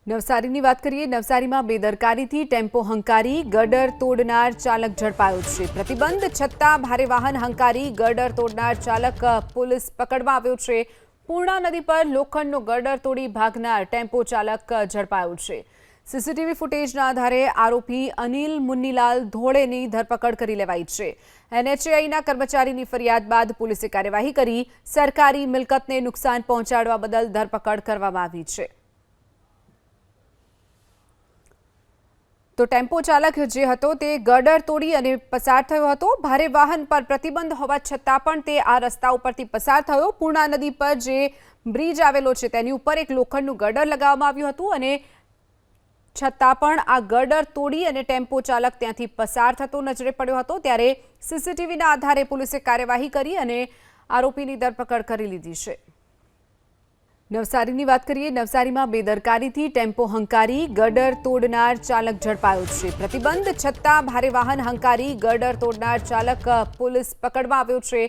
નવસારીની વાત કરીએ. નવસારીમાં બેદરકારીથી ટેમ્પો હંકારી ગર્ડર તોડનાર ચાલક ઝડપાયો છે. પ્રતિબંધ છતાં ભારે વાહન હંકારી ગર્ડર તોડનાર ચાલક પોલીસ પકડવા આવ્યો છે. પૂર્ણા નદી પર લોખંડનો ગર્ડર તોડી ભાગનાર ટેમ્પો ચાલક ઝડપાયો છે. સીસીટીવી ફૂટેજના આધારે આરોપી અનિલ મુન્નીલાલ ધોળેની ધરપકડ કરી લેવાઈ છે. એનએચએઆઈના કર્મચારીની ફરિયાદ બાદ પોલીસે કાર્યવાહી કરી સરકારી મિલકતને નુકસાન પહોંચાડવા બદલ ધરપકડ કરવામાં આવી છે. તો ટેમ્પો ચાલક જે હતો તે ગર્ડર તોડી અને પસાર થયો હતો. ભારે વાહન પર પ્રતિબંધ હોવા છતાં પણ તે આ રસ્તા ઉપરથી પસાર થયો. પૂર્ણા નદી પર જે બ્રિજ આવેલો છે તેની ઉપર એક લોખંડનું ગર્ડર લગાવવામાં આવ્યું હતું અને છતાં પણ આ ગર્ડર તોડી અને ટેમ્પો ચાલક ત્યાંથી પસાર થતો નજરે પડ્યો હતો. ત્યારે સીસીટીવીના આધારે પોલીસે કાર્યવાહી કરી અને આરોપીની ધરપકડ કરી લીધી છે. નવસારીની વાત કરીએ. નવસારીમાં બેદરકારીથી ટેમ્પો હંકારી ગર્ડર તોડનાર ચાલક ઝડપાયો છે. પ્રતિબંધ છતાં ભારે વાહન હંકારી ગર્ડર તોડનાર ચાલક પોલીસ પકડવા આવ્યો છે.